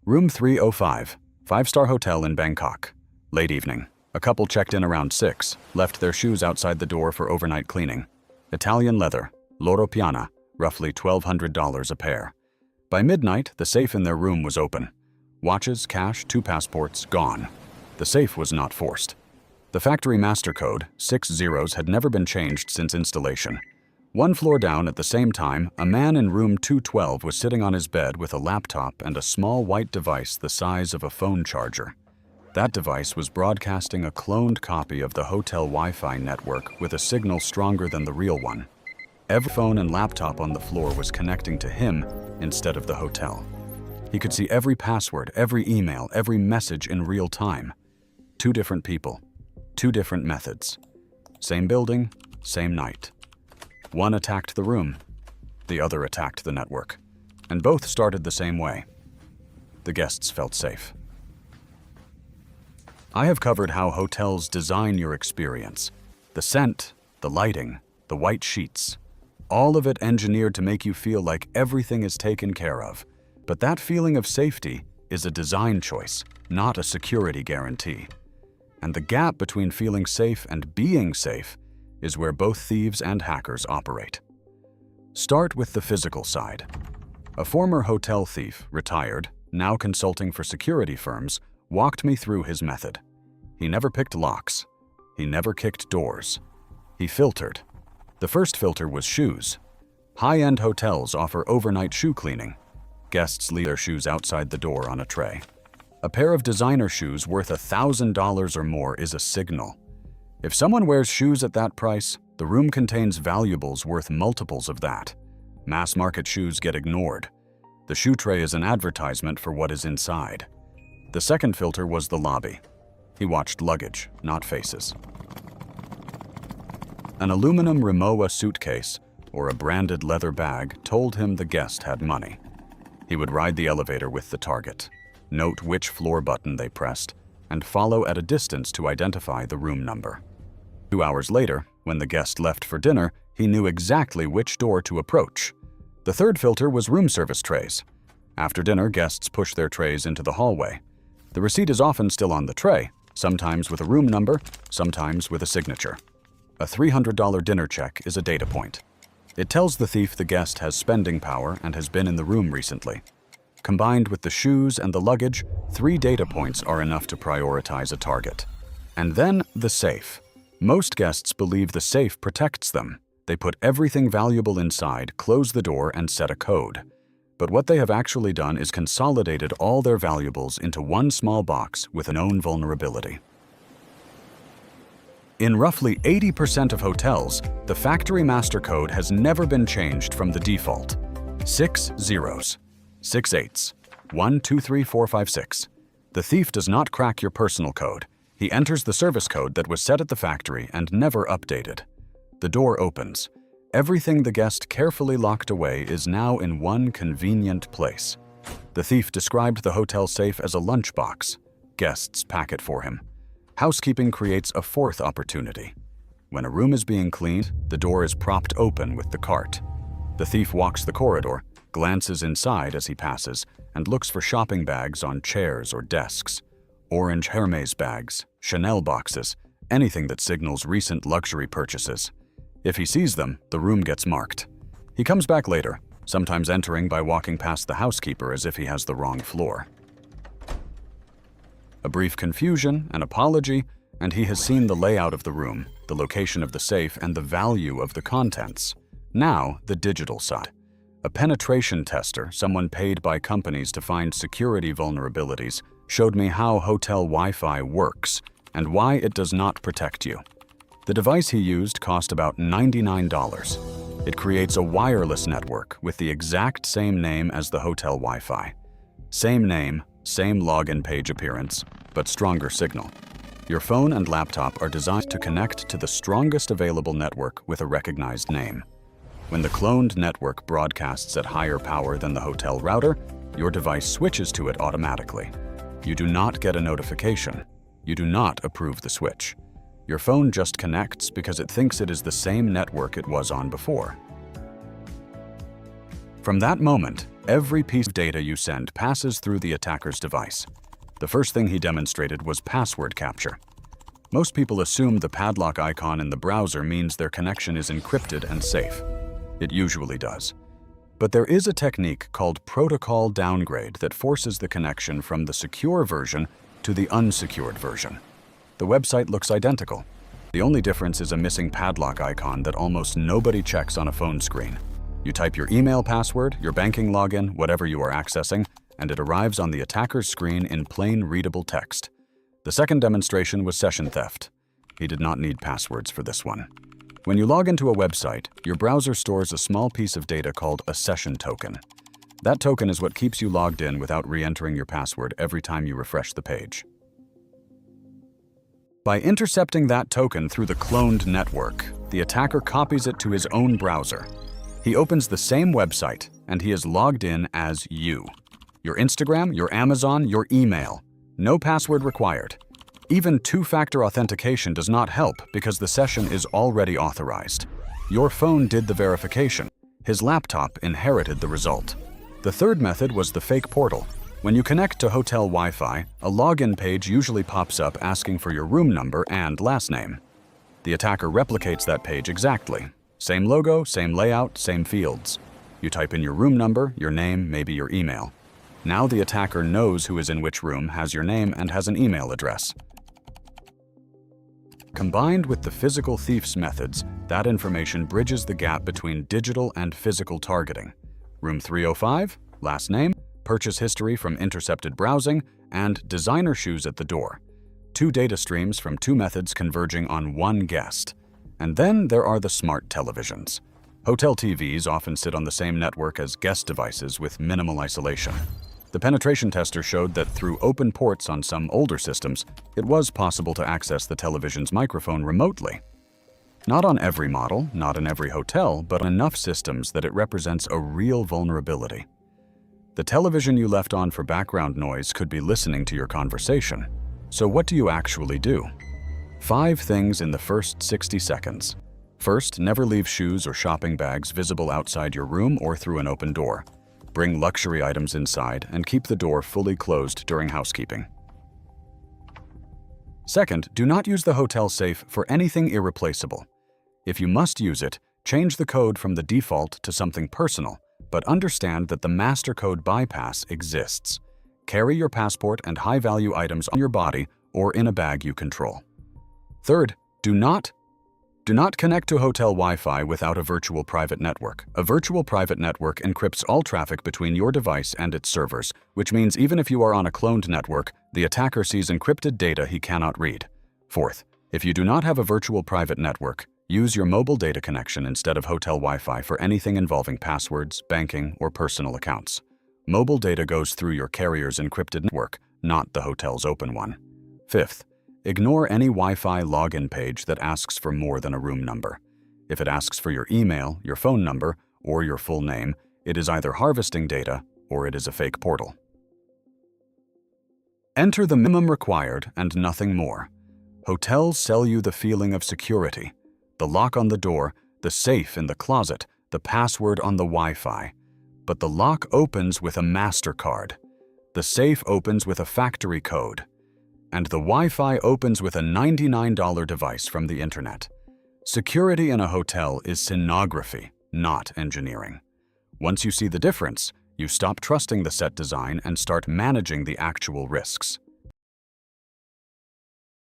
Room 305, 5-star hotel in Bangkok. Late evening. A couple checked in around 6, left their shoes outside the door for overnight cleaning. Italian leather, Loro Piana, roughly $1,200 a pair. By midnight, the safe in their room was open. Watches, cash, 2 passports, gone. The safe was not forced. The factory master code, 6 zeros, had never been changed since installation. 1 floor down at the same time, a man in room 212 was sitting on his bed with a laptop and a small white device the size of a phone charger. That device was broadcasting a cloned copy of the hotel Wi-Fi network with a signal stronger than the real one. Every phone and laptop on the floor was connecting to him instead of the hotel. He could see every password, every email, every message in real time. 2 different people, 2 different methods. Same building, same night. One attacked the room, the other attacked the network, and both started the same way. The guests felt safe. I have covered how hotels design your experience. The scent, the lighting, the white sheets. All of it engineered to make you feel like everything is taken care of. But that feeling of safety is a design choice, not a security guarantee. And the gap between feeling safe and being safe is where both thieves and hackers operate. Start with the physical side. A former hotel thief, retired, now consulting for security firms, walked me through his method. He never picked locks. He never kicked doors. He filtered. The first filter was shoes. High-end hotels offer overnight shoe cleaning. Guests leave their shoes outside the door on a tray. A pair of designer shoes worth $1,000 or more is a signal. If someone wears shoes at that price, the room contains valuables worth multiples of that. Mass market shoes get ignored. The shoe tray is an advertisement for what is inside. The second filter was the lobby. He watched luggage, not faces. An aluminum Rimowa suitcase or a branded leather bag told him the guest had money. He would ride the elevator with the target, note which floor button they pressed, and follow at a distance to identify the room number. 2 hours later, when the guest left for dinner, he knew exactly which door to approach. The third filter was room service trays. After dinner, guests push their trays into the hallway. The receipt is often still on the tray, sometimes with a room number, sometimes with a signature. A $300 dinner check is a data point. It tells the thief the guest has spending power and has been in the room recently. Combined with the shoes and the luggage, 3 data points are enough to prioritize a target. And then the safe. Most guests believe the safe protects them. They put everything valuable inside, close the door, and set a code. But what they have actually done is consolidated all their valuables into one small box with a known vulnerability. In roughly 80% of hotels, the factory master code has never been changed from the default. 6 zeros, 6 eights, 1, 2, 3, 4, 5, 6. The thief does not crack your personal code. He enters the service code that was set at the factory and never updated. The door opens. Everything the guest carefully locked away is now in one convenient place. The thief described the hotel safe as a lunchbox. Guests pack it for him. Housekeeping creates a 4th opportunity. When a room is being cleaned, the door is propped open with the cart. The thief walks the corridor, glances inside as he passes, and looks for shopping bags on chairs or desks. Orange Hermes bags, Chanel boxes, anything that signals recent luxury purchases. If he sees them, the room gets marked. He comes back later, sometimes entering by walking past the housekeeper as if he has the wrong floor. A brief confusion, an apology, and he has seen the layout of the room, the location of the safe, and the value of the contents. Now, the digital side. A penetration tester, someone paid by companies to find security vulnerabilities, showed me how hotel Wi-Fi works and why it does not protect you. The device he used cost about $99. It creates a wireless network with the exact same name as the hotel Wi-Fi. Same name, same login page appearance, but stronger signal. Your phone and laptop are designed to connect to the strongest available network with a recognized name. When the cloned network broadcasts at higher power than the hotel router, your device switches to it automatically. You do not get a notification. You do not approve the switch. Your phone just connects because it thinks it is the same network it was on before. From that moment, every piece of data you send passes through the attacker's device. The first thing he demonstrated was password capture. Most people assume the padlock icon in the browser means their connection is encrypted and safe. It usually does. But there is a technique called protocol downgrade that forces the connection from the secure version to the unsecured version. The website looks identical. The only difference is a missing padlock icon that almost nobody checks on a phone screen. You type your email password, your banking login, whatever you are accessing, and it arrives on the attacker's screen in plain readable text. The second demonstration was session theft. He did not need passwords for this one. When you log into a website, your browser stores a small piece of data called a session token. That token is what keeps you logged in without re-entering your password every time you refresh the page. By intercepting that token through the cloned network, the attacker copies it to his own browser. He opens the same website, and he is logged in as you. Your Instagram, your Amazon, your email. No password required. Even two-factor authentication does not help because the session is already authorized. Your phone did the verification. His laptop inherited the result. The third method was the fake portal. When you connect to hotel Wi-Fi, a login page usually pops up asking for your room number and last name. The attacker replicates that page exactly. Same logo, same layout, same fields. You type in your room number, your name, maybe your email. Now the attacker knows who is in which room, has your name, and has an email address. Combined with the physical thief's methods, that information bridges the gap between digital and physical targeting. Room 305, last name, purchase history from intercepted browsing, and designer shoes at the door. Two data streams from two methods converging on one guest. And then there are the smart televisions. Hotel TVs often sit on the same network as guest devices with minimal isolation. The penetration tester showed that through open ports on some older systems, it was possible to access the television's microphone remotely. Not on every model, not in every hotel, but on enough systems that it represents a real vulnerability. The television you left on for background noise could be listening to your conversation. So what do you actually do? 5 things in the first 60 seconds. First, never leave shoes or shopping bags visible outside your room or through an open door. Bring luxury items inside and keep the door fully closed during housekeeping. Second, do not use the hotel safe for anything irreplaceable. If you must use it, change the code from the default to something personal, but understand that the master code bypass exists. Carry your passport and high-value items on your body or in a bag you control. Third, do not connect to hotel Wi-Fi without a virtual private network. A virtual private network encrypts all traffic between your device and its servers, which means even if you are on a cloned network, the attacker sees encrypted data he cannot read. Fourth, if you do not have a virtual private network, use your mobile data connection instead of hotel Wi-Fi for anything involving passwords, banking, or personal accounts. Mobile data goes through your carrier's encrypted network, not the hotel's open one. Fifth, ignore any Wi-Fi login page that asks for more than a room number. If it asks for your email, your phone number, or your full name, it is either harvesting data or it is a fake portal. Enter the minimum required and nothing more. Hotels sell you the feeling of security. The lock on the door, the safe in the closet, the password on the Wi-Fi. But the lock opens with a MasterCard. The safe opens with a factory code. And the Wi-Fi opens with a $99 device from the internet. Security in a hotel is scenography, not engineering. Once you see the difference, you stop trusting the set design and start managing the actual risks.